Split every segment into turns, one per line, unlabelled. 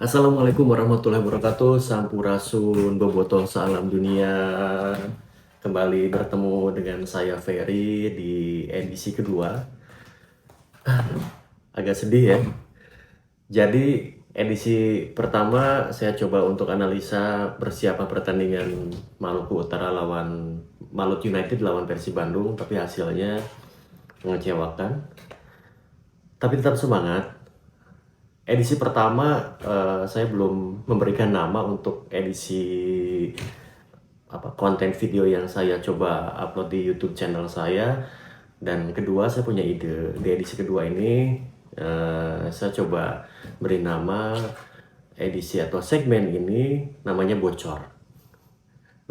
Assalamualaikum warahmatullahi wabarakatuh. Sampurasun, bobotoh, salam dunia. Kembali bertemu dengan saya Ferry di edisi kedua. Agak sedih ya. Jadi edisi pertama saya coba untuk analisa persiapan pertandingan Maluku Utara lawan Malut United lawan Persib Bandung, tapi hasilnya mengecewakan. Tapi tetap semangat. Edisi pertama saya belum memberikan nama untuk edisi konten video yang saya coba upload di YouTube channel saya. Dan kedua, saya punya ide di edisi kedua ini saya coba beri nama edisi atau segmen ini namanya bocor.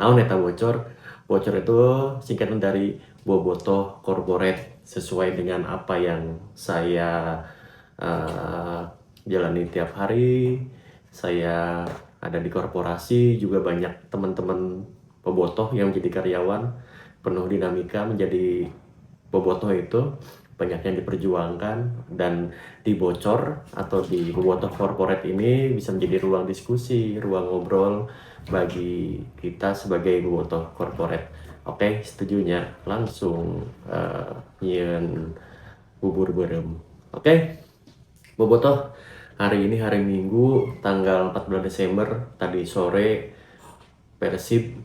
Nah, neta bocor. Bocor itu singkatan dari Bobotoh Corporate, sesuai dengan apa yang saya jalani tiap hari. Saya ada di korporasi, juga banyak teman-teman bobotoh yang menjadi karyawan, penuh dinamika. Menjadi bobotoh itu banyak yang diperjuangkan, dan di bocor atau di bobotoh corporate ini bisa menjadi ruang diskusi, ruang ngobrol bagi kita sebagai bobotoh corporate. Oke, setujunya langsung nyen bubur berem. Oke, bobotoh, hari ini hari Minggu tanggal 14 Desember, tadi sore Persib,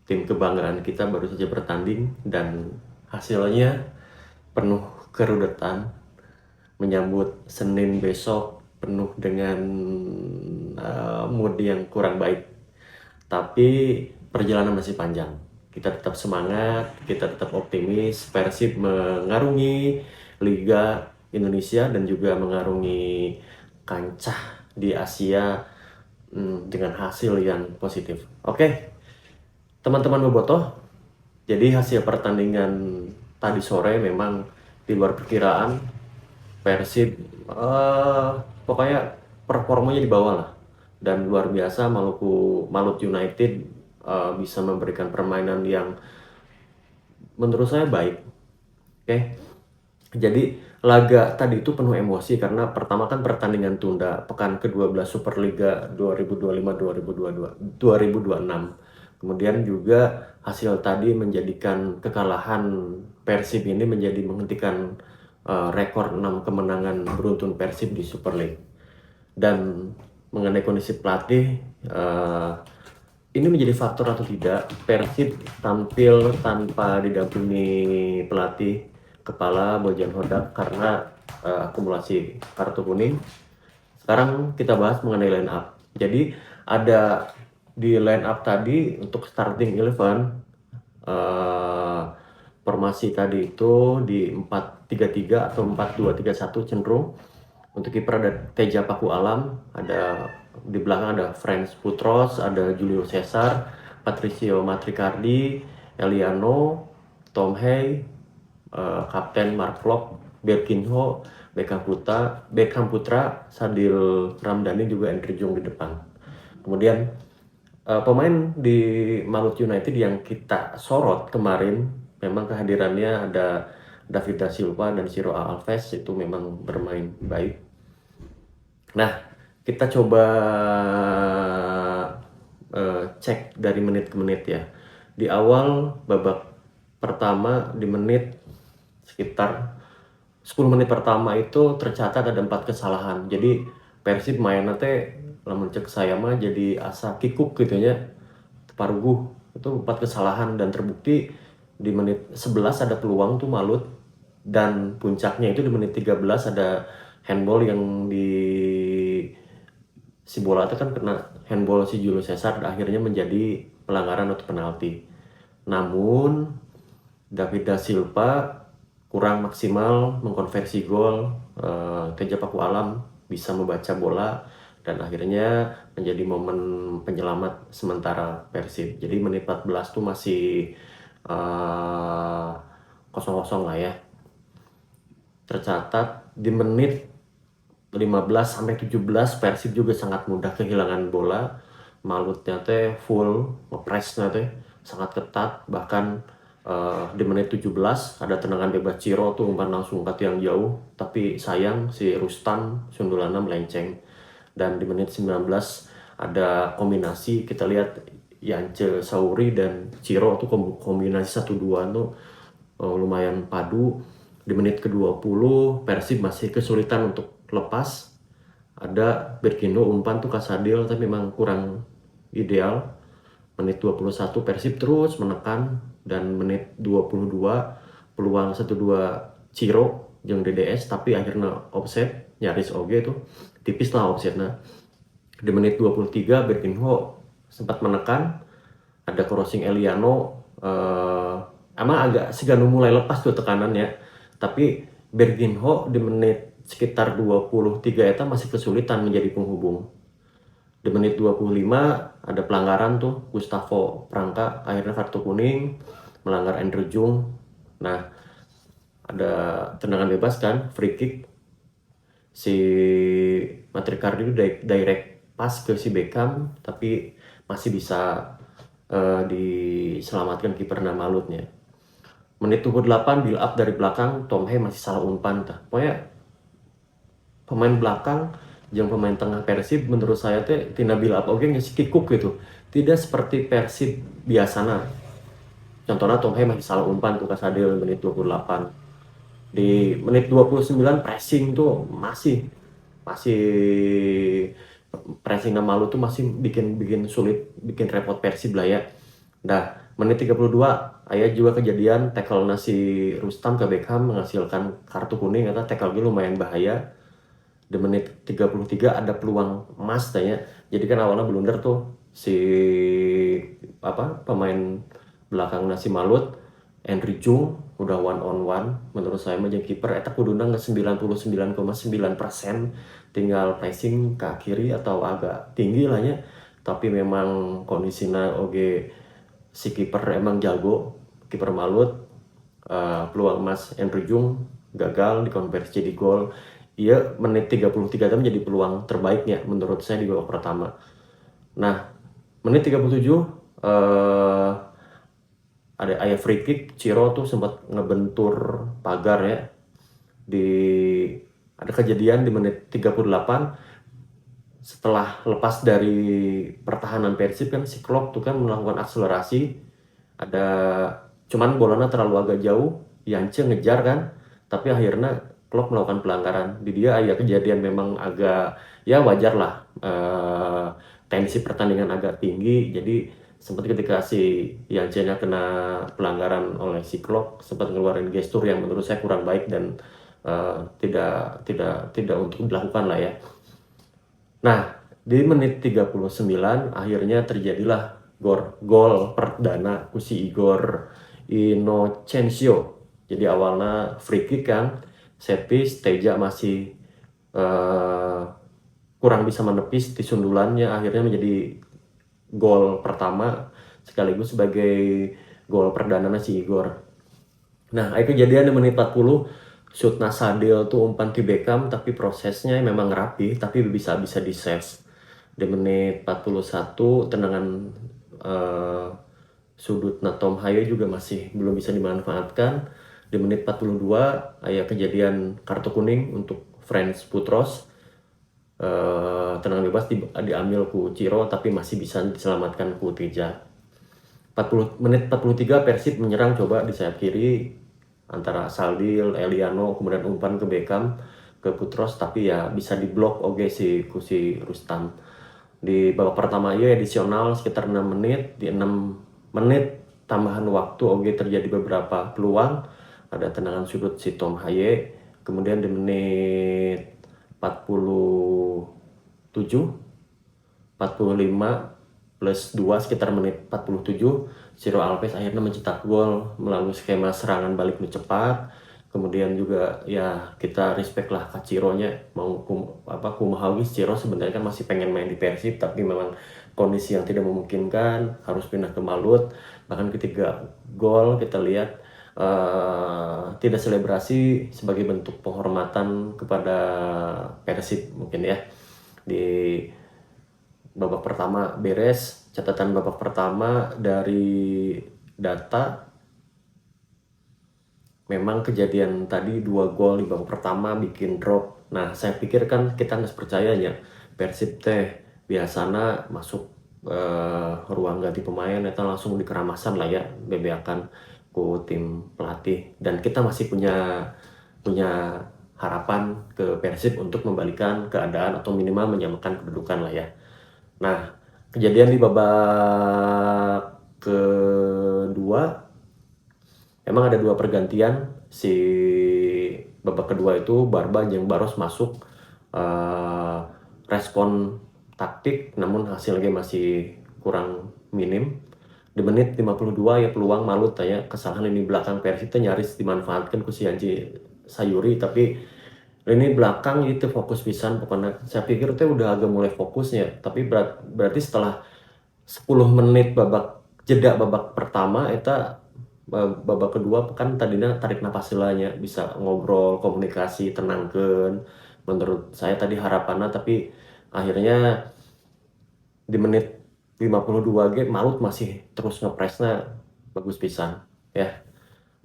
tim kebanggaan kita, baru saja bertanding dan hasilnya penuh kerudetan. Menyambut Senin besok penuh dengan mood yang kurang baik. Tapi perjalanan masih panjang. Kita tetap semangat, kita tetap optimis. Persib mengarungi Liga Indonesia dan juga mengarungi kancah di Asia dengan hasil yang positif. Oke, teman-teman bobotoh, jadi hasil pertandingan tadi sore memang di luar perkiraan. Persib pokoknya performanya di bawah lah, dan luar biasa Malut United bisa memberikan permainan yang menurut saya baik. Oke, jadi laga tadi itu penuh emosi karena pertama kan pertandingan tunda pekan ke-12 Superliga 2025-2026. Kemudian juga hasil tadi menjadikan kekalahan Persib ini menjadi menghentikan rekor 6 kemenangan beruntun Persib di Super League. Dan mengenai kondisi pelatih, ini menjadi faktor atau tidak Persib tampil tanpa didampingi pelatih kepala Bojan Hodak karena akumulasi kartu kuning. Sekarang kita bahas mengenai line up. Jadi ada di line up tadi untuk starting 11, formasi tadi itu di 4-3-3 atau 4-2-3-1 cenderung. Untuk kiper ada Teja Paku Alam, ada di belakang ada Franz Putros, ada Julio Cesar, Patricio Matricardi, Eliano, Tom Hay, Kapten Mark Klok, Berkinho, Beckham Putra, Sadil Ramdhani, juga Andrew Jong di depan. Kemudian pemain di Malut United yang kita sorot kemarin, memang kehadirannya ada David da Silva dan Ciro Alves, itu memang bermain baik. Nah, kita coba cek dari menit ke menit ya. Di awal babak pertama, di menit sekitar 10 menit pertama itu tercatat ada 4 kesalahan. Jadi Persib mainnya teh lamun cek saya mah jadi asa kikuk gitu nya, paruguh. Itu 4 kesalahan, dan terbukti di menit 11 ada peluang tuh Malut, dan puncaknya itu di menit 13 ada handball yang si bola itu kan kena handball si Julio Cesar, akhirnya menjadi pelanggaran atau penalti. Namun David da Silva kurang maksimal mengkonversi gol. Teja Paku Alam bisa membaca bola dan akhirnya menjadi momen penyelamat sementara Persib. Jadi menit 14 tuh masih kosong-kosong lah ya. Tercatat di menit 15-17 Persib juga sangat mudah kehilangan bola. Malutnya teh full ngepresnya teh sangat ketat, bahkan di menit 17 ada tendangan bebas Ciro tuh umpan langsung ke tiang jauh, tapi sayang si Rustam Sundulana melenceng. Dan di menit 19 ada kombinasi, kita lihat Yance Sauri dan Ciro tuh kombinasi 1-2 tuh lumayan padu. Di menit ke-20 Persib masih kesulitan untuk lepas. Ada Berkindo umpan tuh Kasadil tapi memang kurang ideal. Menit 21 Persib terus menekan, dan menit 22 peluang 1-2 Ciro yang DDS tapi akhirnya offset, nyaris oge tuh, tipis lah offsetnya. Di menit 23 Berkinho sempat menekan, ada crossing Eliano, emang agak segan mulai lepas tuh tekanannya, tapi Berkinho di menit sekitar 23 eta masih kesulitan menjadi penghubung. Di menit 25 ada pelanggaran tuh, Gustavo Prangka akhirnya kartu kuning, melanggar Andrew Jung. Nah, ada tendangan bebas kan, free kick. Si Matricardi direct pass ke si Beckham, tapi masih bisa diselamatkan kiper Malutnya. Menit 28 build up dari belakang, Tom Hay masih salah umpan. Pokoknya pemain belakang yang pemain tengah Persib menurut saya teh tina build up oke ngasih kikuk gitu, tidak seperti Persib biasanya. Contohnya Tom Hay masih salah umpan tuh Kasadil menit 28. Di menit 29 pressing tuh masih pressing Malu tuh masih bikin sulit, bikin repot Persib lah ya. Nah, menit 32 ayah juga kejadian tackle nasi Rustam ke Beckham menghasilkan kartu kuning, kata tackle lumayan bahaya. Di menit 33 ada peluang emas tanya. Jadi kan awalnya blunder tuh si pemain belakang nasi Malut, Henry Jung udah 1-on-1. Menurut saya mah jeung kiper eta kuduna nge 99,9%, tinggal pressing ke kiri atau agak tinggi lah ya. Tapi memang kondisinya oge si kiper emang jago, kiper Malut. Peluang emas Henry Jung gagal dikonversi jadi gol. Iya, menit 33 itu menjadi peluang terbaiknya menurut saya di babak pertama. Nah, menit 37 ada ayah free kick, Ciro tuh sempat ngebentur pagar ya. Ada kejadian di menit 38 setelah lepas dari pertahanan Persib kan, si Klok tuh kan melakukan akselerasi. Cuman bolanya terlalu agak jauh, Yance ngejar kan, tapi akhirnya Klok melakukan pelanggaran. Di dia ya kejadian memang agak ya wajar lah, tensi pertandingan agak tinggi, jadi sempat ketika si Yance-nya kena pelanggaran oleh si Klok, sempat ngeluarin gestur yang menurut saya kurang baik dan tidak untuk dilakukan lah ya. Nah, di menit 39 akhirnya terjadilah gol perdana ku si Igor Inocencio. Jadi awalnya free kick kan, set piece, Teja masih kurang bisa menepis di sundulannya, akhirnya menjadi gol pertama sekaligus sebagai gol perdana si Igor. Nah, kejadian di menit 40, shoot Sadil tuh umpan di Beckham, tapi prosesnya memang rapi, tapi bisa di save. Di menit 41 tendangan sudut Tom Hayo juga masih belum bisa dimanfaatkan. Di menit 42 ada kejadian kartu kuning untuk Franz Putros. Tendangan bebas diambil ku Ciro tapi masih bisa diselamatkan ku Teja. Menit 43 Persib menyerang coba di sayap kiri antara Saldil, Eliano, kemudian umpan ke Beckham, ke Putros, tapi ya bisa diblok oke si Rustam. Di babak pertama ya edisional sekitar 6 menit, di 6 menit tambahan waktu oke terjadi beberapa peluang, ada tendangan sudut si Tom Haye, kemudian di menit 45 plus 2 sekitar menit 47 Ciro Alves akhirnya mencetak gol melalui skema serangan balik cepat. Kemudian juga ya kita respect lah ke Cironya, mau kumaha Ciro sebenarnya kan masih pengen main di Persib, tapi memang kondisi yang tidak memungkinkan, harus pindah ke Malut. Bahkan ketika gol kita lihat tidak selebrasi sebagai bentuk penghormatan kepada Persib mungkin ya. Di babak pertama beres. Catatan babak pertama dari data, memang kejadian tadi 2 gol di babak pertama bikin drop. Nah, saya pikir kan kita nggak percaya ya Persib teh biasana masuk ruang ganti pemain eta langsung dikeramasan lah ya bebeakan ku tim pelatih, dan kita masih punya harapan ke Persib untuk membalikan keadaan atau minimal menyamakan kedudukan lah ya. Nah, kejadian di babak kedua emang ada 2 pergantian. Si babak kedua itu Barba jeung Baros masuk, respon taktik namun hasilnya masih kurang minim. Di menit 52 ya peluang Malut tanya kesalahan lini belakang Persib teh nyaris dimanfaatkan ku si Haji Sayuri, tapi lini belakang itu fokus pisan pokoknya. Saya pikir teh udah agak mulai fokusnya, tapi berarti setelah 10 menit jeda babak pertama eta babak kedua kan tadinya tarik napas heulanya bisa ngobrol komunikasi tenangkeun menurut saya tadi harapannya, tapi akhirnya di menit 52 ge Malut masih terus ngepresnya bagus pisan ya.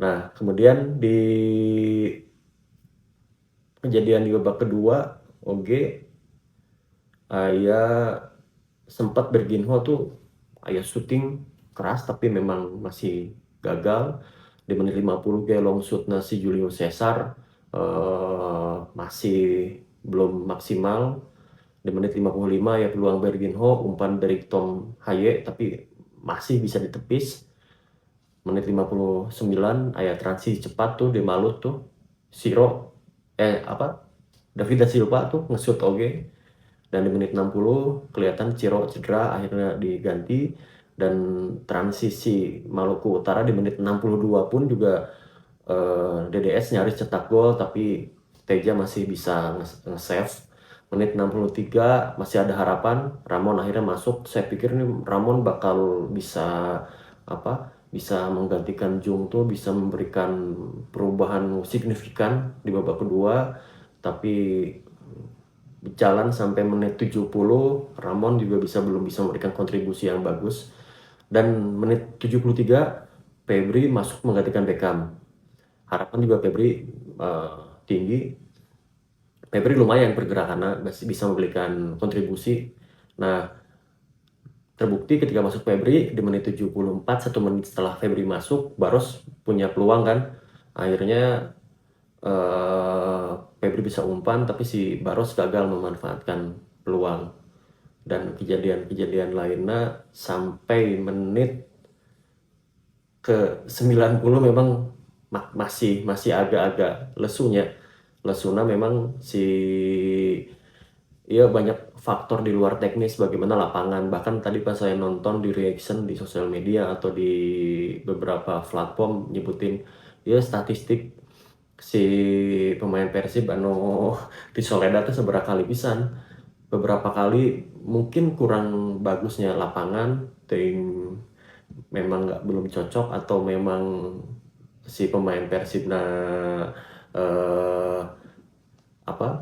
Nah, kemudian di kejadian di babak kedua oge aya sempat Berginho tuh aya syuting keras tapi memang masih gagal. Di menit 50 ge long shootna si Julio Cesar masih belum maksimal. Di menit 55 ya peluang Berginho umpan dari Tom Haye tapi masih bisa ditepis. Menit 59 aya transisi cepat tuh di Malut tuh Siro David da Silva tuh nge-shoot oge, dan di menit 60 kelihatan Ciro cedera akhirnya diganti, dan transisi Maluku Utara di menit 62 pun juga DDS nyaris cetak gol tapi Teja masih bisa nge-save. Menit 63 masih ada harapan, Ramon akhirnya masuk. Saya pikir nih Ramon bakal bisa bisa menggantikan Jung tuh, bisa memberikan perubahan signifikan di babak kedua, tapi jalan sampai menit 70 Ramon juga belum bisa memberikan kontribusi yang bagus, dan menit 73 Febri masuk menggantikan Beckham. Harapan juga Febri tinggi. Febri lumayan pergerakannya masih bisa memberikan kontribusi. Nah, terbukti ketika masuk Febri di menit 74, 1 menit setelah Febri masuk, Baros punya peluang kan. Akhirnya Febri bisa umpan tapi si Baros gagal memanfaatkan peluang. Dan kejadian-kejadian lainnya sampai menit ke 90 memang masih agak-agak lesuna memang banyak faktor di luar teknis bagaimana lapangan. Bahkan tadi pas saya nonton di reaction di sosial media atau di beberapa platform nyebutin statistik si pemain Persib di Soledad itu seberapa kali pisan. Beberapa kali mungkin kurang bagusnya lapangan, ting memang belum cocok, atau memang si pemain Persib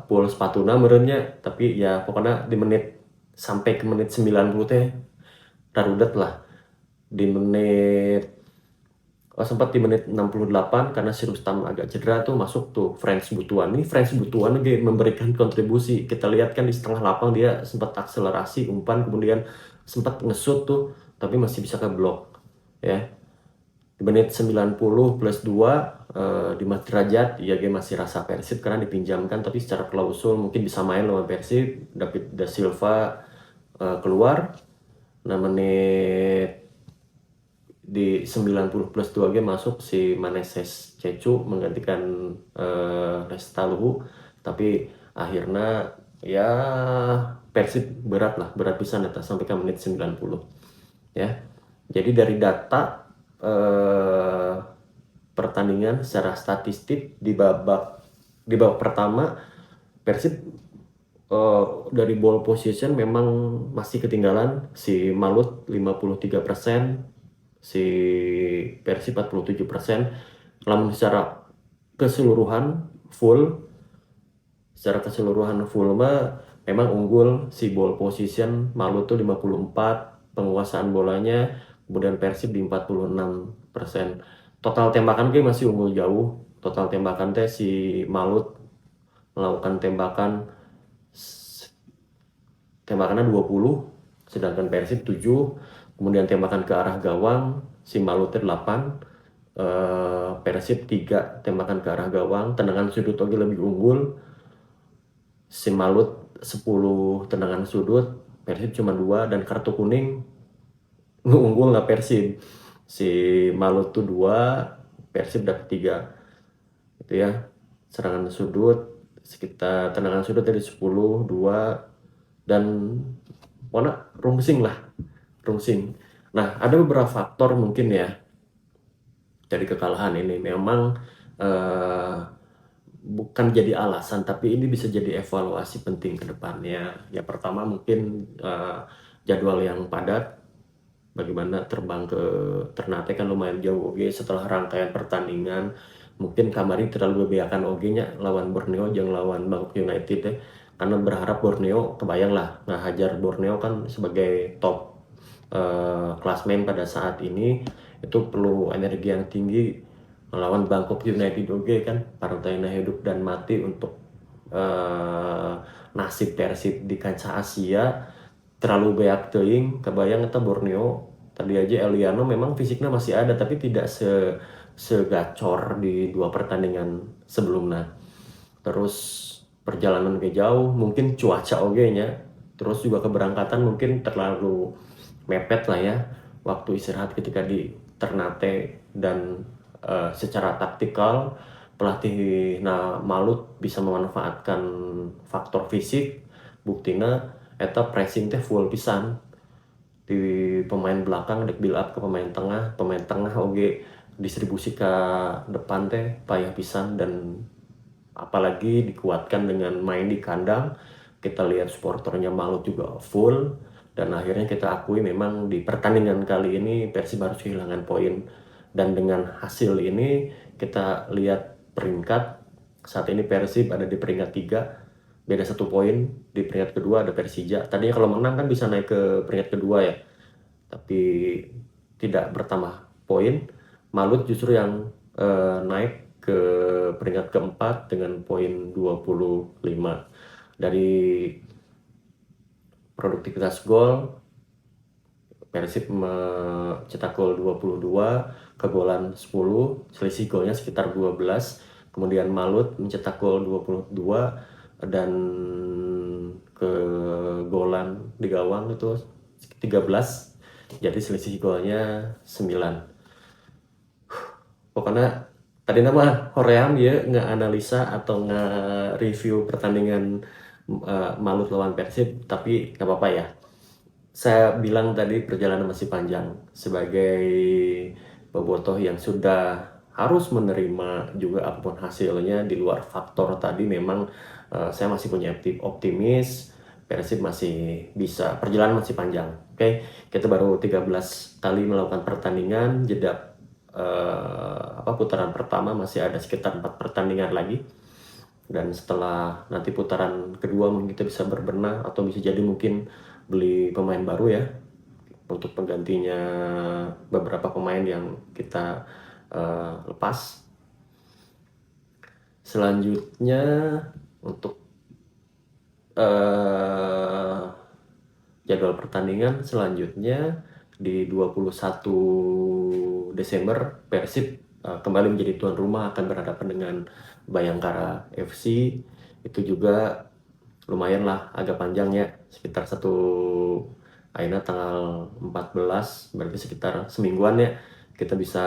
pul sepatuna merenya, tapi ya pokoknya di menit sampai ke menit 90 teh darudat lah. Di menit sempat di menit 68 karena si Rustam agak cedera tuh masuk tuh Frans Butuan. Ini Frans Butuan lagi memberikan kontribusi. Kita lihat kan di setengah lapang dia sempat akselerasi umpan, kemudian sempat nge-shoot tuh tapi masih bisa keblok ya. Di menit 90 plus 2 di Mas Derajat ya game masih rasa Persib karena dipinjamkan, tapi secara klausul mungkin bisa main lawan Persib. David da Silva keluar. Nah, menit di 90 plus 2 game masuk si Maneses Cecu menggantikan Restaluhu, tapi akhirnya ya Persib berat pisan sampai ke menit 90 ya. Jadi dari data pertandingan secara statistik di babak pertama Persib dari ball position memang masih ketinggalan. Si Malut 53%, si Persib 47%. Namun secara keseluruhan mah memang unggul si ball position. Malut tuh 54 penguasaan bolanya, kemudian Persib di 46%. Total tembakan masih unggul jauh. Total tembakan si Malut melakukan tembakan tembakannya 20, sedangkan Persib 7. Kemudian tembakan ke arah gawang si Malutnya 8, Persib 3 tembakan ke arah gawang. Tendangan sudut oke lebih unggul, si Malut 10 tendangan sudut, Persib cuma 2, dan kartu kuning unggul nggak Persib, si Malut tuh 2, Persib dapat 3 itu ya. Serangan sudut sekitar, tendangan sudut dari 10 2, dan warna rungsing. Nah, ada beberapa faktor mungkin ya dari kekalahan ini. Memang bukan jadi alasan, tapi ini bisa jadi evaluasi penting ke depannya. Ya pertama mungkin jadwal yang padat. Bagaimana terbang ke Ternate kan lumayan jauh oge setelah rangkaian pertandingan. Mungkin kamari terlalu bebeakan oge nya lawan Borneo jeung lawan Bangkok United ya. Karena berharap Borneo, kebayang lah, nah hajar Borneo kan sebagai top klasmen pada saat ini, itu perlu energi yang tinggi. Melawan Bangkok United oge kan partainya hidup dan mati untuk nasib Persib di kancah Asia. Terlalu beak teuing, kebayang eta Borneo. Tadi aja Eliano memang fisiknya masih ada, tapi tidak segacor di 2 pertandingan sebelumnya. Terus perjalanan ke jauh, mungkin cuaca oge nya. Terus juga keberangkatan mungkin terlalu mepet lah ya waktu istirahat ketika di Ternate. Dan secara taktikal pelatih Malut bisa memanfaatkan faktor fisik. Buktina eta pressing teh full pisan di pemain belakang, dek build up ke pemain tengah oge distribusi ke depan teh payah pisan. Dan apalagi dikuatkan dengan main di kandang, kita lihat supporternya Malut juga full. Dan akhirnya kita akui memang di pertandingan kali ini Persib harus kehilangan poin. Dan dengan hasil ini kita lihat peringkat saat ini Persib ada di peringkat 3, beda 1 poin. Di peringkat kedua ada Persija. Tadinya kalau menang kan bisa naik ke peringkat kedua ya, tapi tidak bertambah poin. Malut justru yang naik ke peringkat keempat dengan poin 25. Dari produktivitas gol, Persib mencetak gol 22, kegolan 10, selisih golnya sekitar 12. Kemudian Malut mencetak gol 22 dan kegolan di gawang itu 13. Jadi selisih golnya 9. Pokoknya tadi nama hoream ya nggak analisa atau nggak review pertandingan Malut lawan Persib, tapi nggak apa-apa ya. Saya bilang tadi perjalanan masih panjang. Sebagai bobotoh yang sudah harus menerima juga apapun hasilnya di luar faktor tadi, memang saya masih punya optimis Persib masih bisa, perjalanan masih panjang. Oke, kita baru 13 kali melakukan pertandingan, jeda putaran pertama masih ada sekitar 4 pertandingan lagi. Dan setelah nanti putaran kedua mungkin kita bisa berbenah, atau bisa jadi mungkin beli pemain baru ya untuk penggantinya beberapa pemain yang kita lepas. Selanjutnya untuk jadwal pertandingan selanjutnya di 21 Desember Persib kembali menjadi tuan rumah, akan berhadapan dengan Bayangkara FC. Itu juga lumayan lah, agak panjang ya, sekitar akhirnya tanggal 14, berarti sekitar semingguan ya. Kita bisa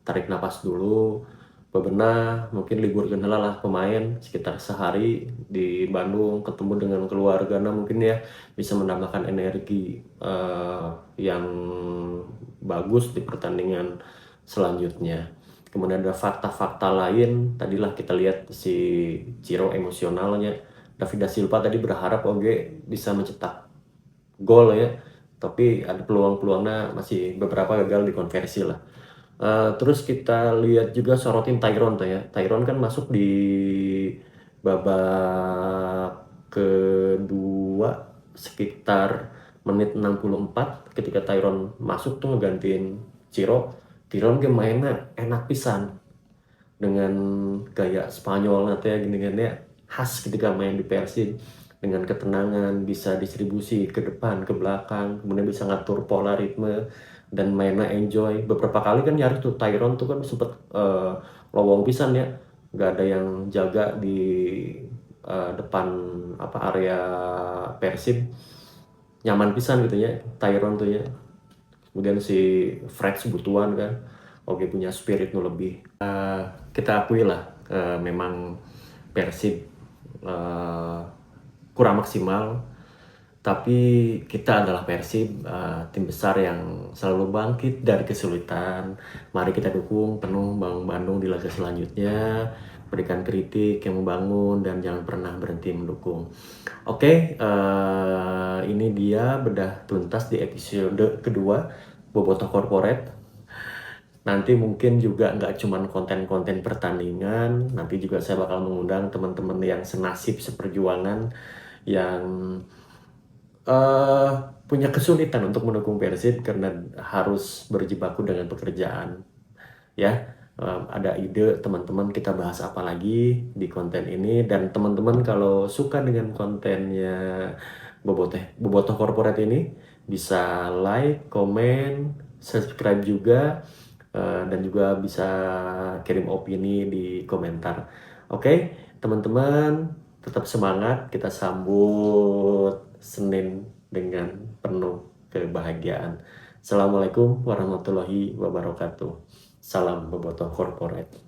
tarik napas dulu, bebenah, mungkin libur kendala lah pemain sekitar sehari di Bandung, ketemu dengan keluarga, mungkin ya bisa menambahkan energi yang bagus di pertandingan selanjutnya. Kemudian ada fakta-fakta lain, tadilah kita lihat si Ciro emosionalnya. David da Silva tadi berharap oge bisa mencetak gol ya, tapi ada peluang-peluangnya masih beberapa gagal dikonversi lah. Terus kita lihat juga sorotin Tyron tuh ya. Tyron kan masuk di babak kedua sekitar menit 64, ketika Tyron masuk tuh ngegantiin Ciro. Tyron ke mainnya enak pisan dengan gaya Spanyol nanti ya, gini-gini ya, khas ketika main di Persib. dengan ketenangan, bisa distribusi ke depan, ke belakang, kemudian bisa ngatur pola ritme dan mainnya enjoy. Beberapa kali kan nyaris tuh Tyron tuh kan sempet lowong pisan ya, nggak ada yang jaga di depan apa area Persib, nyaman pisan gitu ya Tyron tuh ya. Kemudian si Fred sebutuan kan, oke punya spirit nu lebih. Kita akui lah, memang Persib kurang maksimal, tapi kita adalah Persib, tim besar yang selalu bangkit dari kesulitan. Mari kita dukung penuh Bang Bandung di laga selanjutnya, berikan kritik yang membangun dan jangan pernah berhenti mendukung. Oke, ini dia bedah tuntas di episode kedua Bobotoh Corporate. Nanti mungkin juga nggak cuman konten-konten pertandingan, nanti juga saya bakal mengundang teman-teman yang senasib seperjuangan yang eh punya kesulitan untuk mendukung Persib karena harus berjibaku dengan pekerjaan. Ya, ada ide teman-teman kita bahas apa lagi di konten ini, dan teman-teman kalau suka dengan kontennya Bobotoh Corporate ini bisa like, komen, subscribe juga, dan juga bisa kirim opini di komentar. Oke, teman-teman tetap semangat, kita sambut Senin dengan penuh kebahagiaan. Assalamualaikum warahmatullahi wabarakatuh. Salam Bobotoh Corporate.